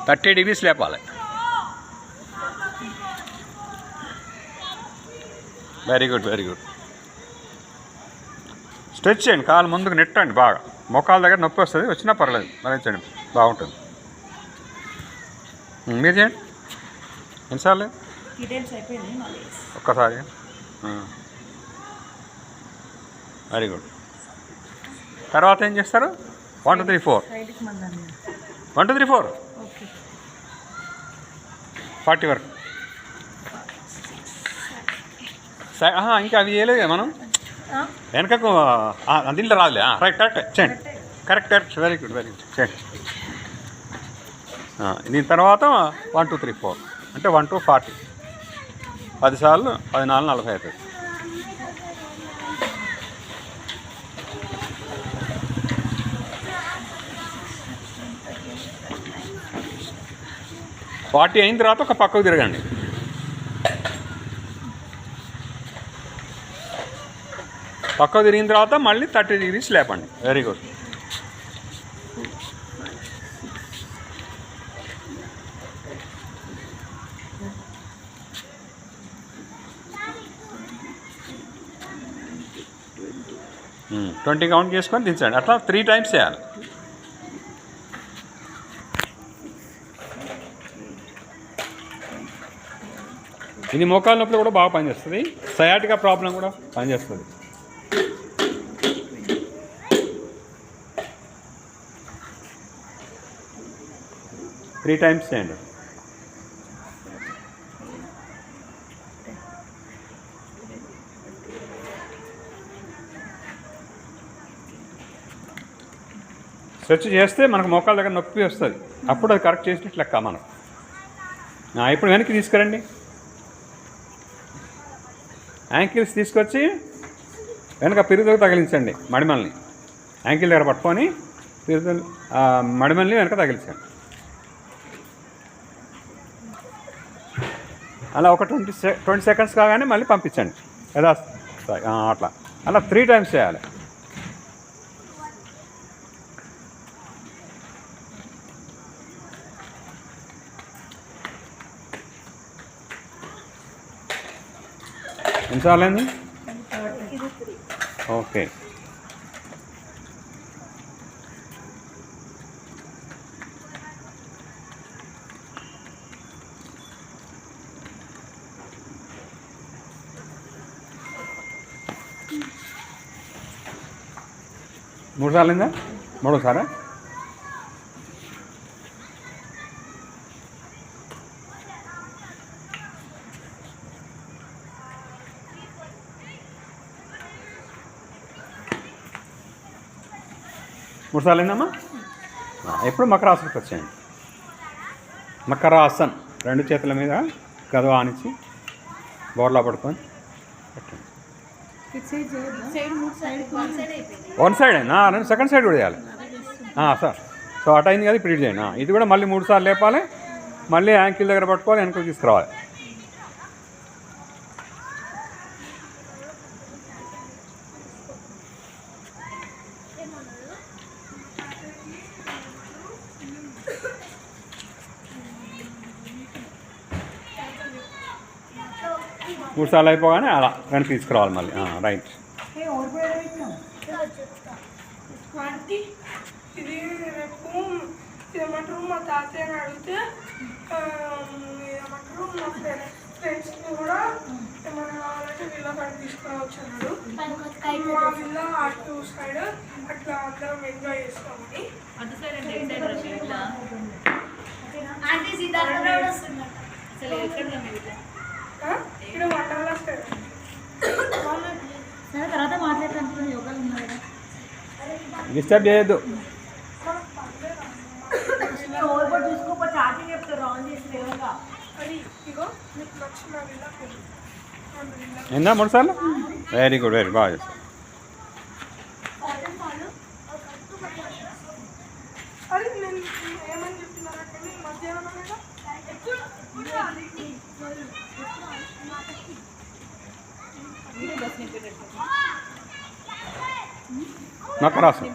30 degrees లేపాలి. Very good, very good. Stretch చేయండి, కాలు ముందుకు నెట్టండి బాగా. మోకాల దగ్గర నొప్పి వస్తుంది, వచ్చినా పర్లేదు, భరించండి, బాగుంటుంది. మీరు చేయండి. ఎన్నిసార్లు? ఒక్కసారి. Very good. తర్వాత ఏం చేస్తారు? 1 2 3 4. 1 2 3 4 40 వరకు. ఇంకా అవి చేయలేదు కదా మనం, వెనకకు దీంట్లో రాదులే. రైట్, కరెక్ట్ చేయండి. Correct, very good, very good చేయండి. దీని తర్వాత 1 2 3 4 అంటే 1 2 40. 10 సార్లు 14 40 అవుతుంది. ఫార్టీ అయిన తర్వాత ఒక పక్కకు తిరగండి. పక్కకు తిరిగిన తర్వాత మళ్ళీ 30 degrees లేపండి. Very good. ట్వంటీ కౌంట్ చేసుకొని దించండి. అట్లా 3 times చేయాలి. ఇది మోకాల నొప్పులు కూడా బాగా పనిచేస్తుంది. సయాటికా ప్రాబ్లం కూడా పనిచేస్తుంది. త్రీ టైమ్స్ చేయండి. స్ట్రెచ్ చేస్తే మనకు మోకాల దగ్గర నొప్పి వస్తుంది, అప్పుడు అది కరెక్ట్ చేసినట్టు లెక్క మనం. ఇప్పుడు వెనక్కి తీసుకురండి. యాంకిల్స్ తీసుకొచ్చి వెనక పిరుదుకు తగిలించండి. మడిమల్ని యాంకిల్ దగ్గర పట్టుకొని పిరుదు మడిమల్ని వెనక తగిలించండి. అలా ఒక 20 seconds కాగానే మళ్ళీ పంపించండి. ఏదా అట్లా అలా 3 times చేయాలి. ఎన్నిసార్లు అయింది? ఓకే. మూడు సార్లు అయిందా? మూడోసారా? మూడు సార్లు అయిందమ్మా. ఎప్పుడు మకరాసనకి వచ్చేయండి. మకరాసన్ 2 చేతుల మీద గదవ ఆనించి బోర్లా పడుకొని పెట్టండి. వన్ సైడ్ అయినా సెకండ్ సైడ్ కూడా చేయాలి సార్. సో అటు అయింది కదా, ఇప్పుడు ఇటు చేయండి. ఇది కూడా మళ్ళీ 3 సార్లు లేపాలి. మళ్ళీ యాంకిల్ దగ్గర పట్టుకోవాలి, వెనక్కి తీసుకురావాలి. మూడు సార్లు అయిపోగానే అలా వెనక్కి తీసుకురావాలి మళ్ళీ. రైట్. ఇది రేపు ఏమంటారు, మా తాతయ్యని అడిగితే ఏమంటారు, మా ఫ్రెండ్స్ని కూడా ఏమైనా కావాలంటే వీళ్ళ పని తీసుకురావచ్చు అన్నాడు. మా వీళ్ళ అటు సైడ్ అట్లా అందరం ఎంజాయ్ చేస్తామని. ఇక్కడ వండర్లా సైడ్ తర్వాత మాట్లాడుతాను. యోగాలు ఉన్నాయి కదా, డిస్టర్బ్ చేయొద్దు. చూసుకో చాటింగ్ చెప్తారు ఆన్ చేసి అది ఇగో మీకు నచ్చిన ఏందా 3 సార్లు? వెరీ గుడ్, వెరీ బాగా చేస్తారు. అది నేను ఏమని చెప్తున్నానంటే మధ్యాహ్నం మకరాసనం.